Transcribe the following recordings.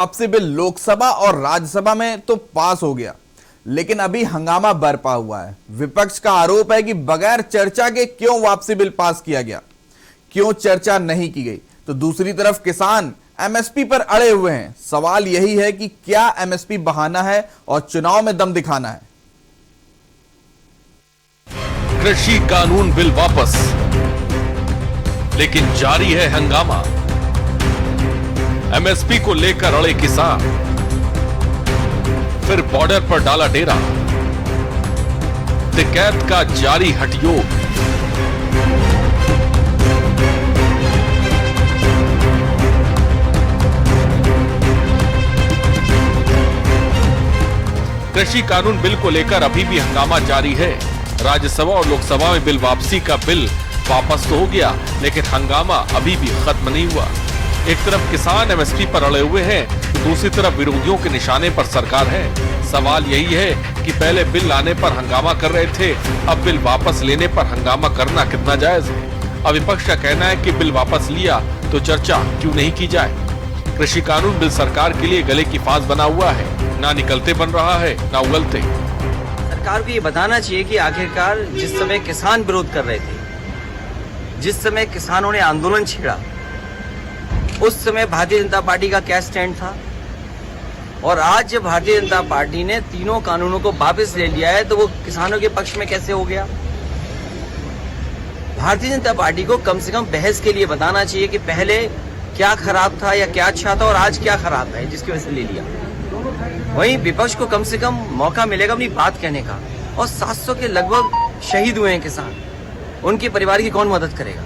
वापसी बिल लोकसभा और राज्यसभा में तो पास हो गया, लेकिन अभी हंगामा बरपा हुआ है। विपक्ष का आरोप है कि बगैर चर्चा के क्यों वापसी बिल पास किया गया, क्यों चर्चा नहीं की गई। तो दूसरी तरफ किसान एमएसपी पर अड़े हुए हैं। सवाल यही है कि क्या एमएसपी बहाना है और चुनाव में दम दिखाना है। कृषि कानून बिल वापस, लेकिन जारी है हंगामा। एमएसपी को लेकर अड़े किसान, फिर बॉर्डर पर डाला डेरा। टिकैत का जारी हठयोग। कृषि कानून बिल को लेकर अभी भी हंगामा जारी है। राज्यसभा और लोकसभा में बिल वापसी का बिल वापस तो हो गया, लेकिन हंगामा अभी भी खत्म नहीं हुआ। एक तरफ किसान एमएसपी पर अड़े हुए हैं, तो दूसरी तरफ विरोधियों के निशाने पर सरकार है। सवाल यही है कि पहले बिल लाने पर हंगामा कर रहे थे, अब बिल वापस लेने पर हंगामा करना कितना जायज है। अब विपक्ष का कहना है कि बिल वापस लिया तो चर्चा क्यों नहीं की जाए। कृषि कानून बिल सरकार के लिए गले की फांस बना हुआ है, ना निकलते बन रहा है ना उगलते। सरकार को ये बताना चाहिए कि आखिरकार जिस समय किसान विरोध कर रहे थे, जिस समय किसानों ने आंदोलन छेड़ा, उस समय भारतीय जनता पार्टी का क्या स्टैंड था, और आज जब भारतीय जनता पार्टी ने तीनों कानूनों को वापस ले लिया है तो वो किसानों के पक्ष में कैसे हो गया। भारतीय जनता पार्टी को कम से कम बहस के लिए बताना चाहिए कि पहले क्या खराब था या क्या अच्छा था और आज क्या खराब है जिसकी वजह से ले लिया। वहीं विपक्ष को कम से कम मौका मिलेगा अपनी बात कहने का। और 700 के लगभग शहीद हुए हैं किसान, उनके परिवार की कौन मदद करेगा।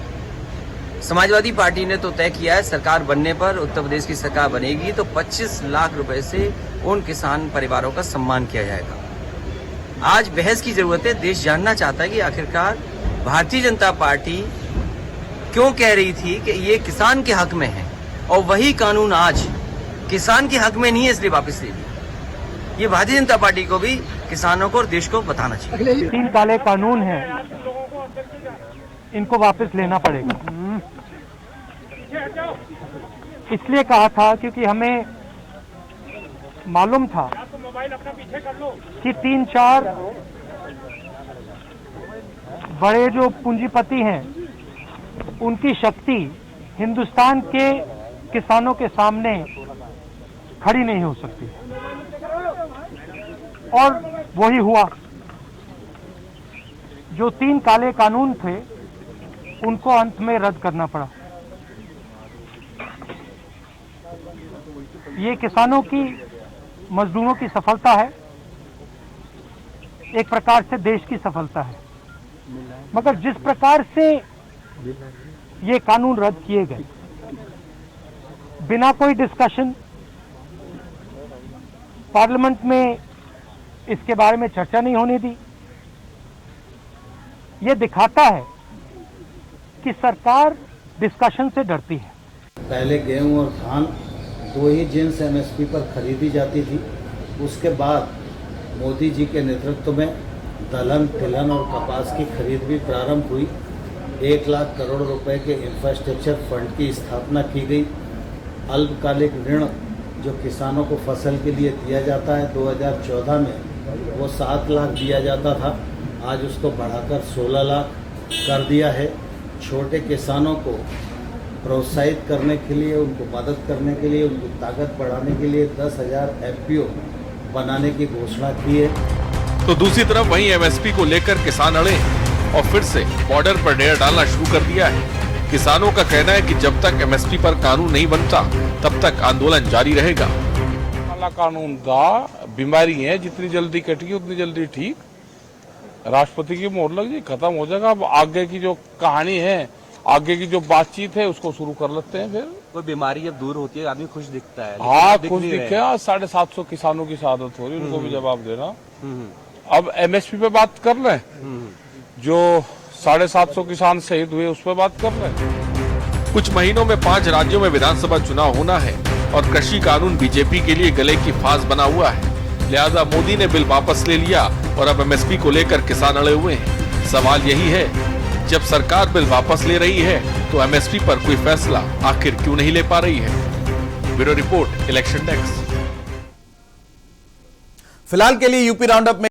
समाजवादी पार्टी ने तो तय किया है सरकार बनने पर, उत्तर प्रदेश की सरकार बनेगी तो 25 लाख रुपए से उन किसान परिवारों का सम्मान किया जाएगा। आज बहस की जरूरत है। देश जानना चाहता है कि आखिरकार भारतीय जनता पार्टी क्यों कह रही थी कि ये किसान के हक में है और वही कानून आज किसान के हक में नहीं है, इसलिए वापस ले लिया। ये भारतीय जनता पार्टी को भी किसानों को और देश को बताना चाहिए। 3 काले कानून हैं, इनको वापस लेना पड़ेगा। इसलिए कहा था क्योंकि हमें मालूम था कि 3-4 बड़े जो पूंजीपति हैं उनकी शक्ति हिंदुस्तान के किसानों के सामने खड़ी नहीं हो सकती, और वही हुआ। जो 3 काले कानून थे उनको अंत में रद्द करना पड़ा। ये किसानों की, मजदूरों की सफलता है, एक प्रकार से देश की सफलता है। मगर जिस प्रकार से ये कानून रद्द किए गए, बिना कोई डिस्कशन, पार्लियामेंट में इसके बारे में चर्चा नहीं होने दी, ये दिखाता है कि सरकार डिस्कशन से डरती है। पहले गेहूं और धान 2 ही जिन्स एमएसपी पर खरीदी जाती थी। उसके बाद मोदी जी के नेतृत्व में दलहन, तिलहन और कपास की खरीद भी प्रारंभ हुई। 1 लाख करोड़ रुपए के इंफ्रास्ट्रक्चर फंड की स्थापना की गई। अल्पकालिक ऋण जो किसानों को फसल के लिए दिया जाता है, 2014 में वो 7 लाख दिया जाता था, आज उसको बढ़ाकर 16 लाख कर दिया है। छोटे किसानों को प्रोत्साहित करने के लिए, उनको मदद करने के लिए, उनकी ताकत बढ़ाने के लिए 10,000 एफपीओ बनाने की घोषणा की है। तो दूसरी तरफ वहीं एमएसपी को लेकर किसान अड़े और फिर से बॉर्डर पर डेरा डालना शुरू कर दिया है। किसानों का कहना है कि जब तक एमएसपी पर कानून नहीं बनता तब तक आंदोलन जारी रहेगा। काला कानून का बीमारी है, जितनी जल्दी कटेगी उतनी जल्दी ठीक। राष्ट्रपति की मोहर लग जाए, खत्म हो जाएगा। अब आगे की जो कहानी है, आगे की जो बातचीत है, उसको शुरू कर लेते हैं। फिर कोई बीमारी अब दूर होती है, आदमी खुश दिखता है। हाँ, खुश दिखे। 750 किसानों की शहादत हो रही, उनको भी जवाब देना। अब एमएसपी पे बात कर लें, जो 750 किसान शहीद हुए उस पर बात कर लें। कुछ महीनों में 5 राज्यों में विधानसभा चुनाव होना है और कृषि कानून बीजेपी के लिए गले की फांस बना हुआ है। लिहाजा मोदी ने बिल वापस ले लिया और अब एमएसपी को लेकर किसान अड़े हुए हैं। सवाल यही है, जब सरकार बिल वापस ले रही है तो एमएसपी पर कोई फैसला आखिर क्यों नहीं ले पा रही है। Bureau report, election desk. फिलहाल के लिए यूपी राउंडअप में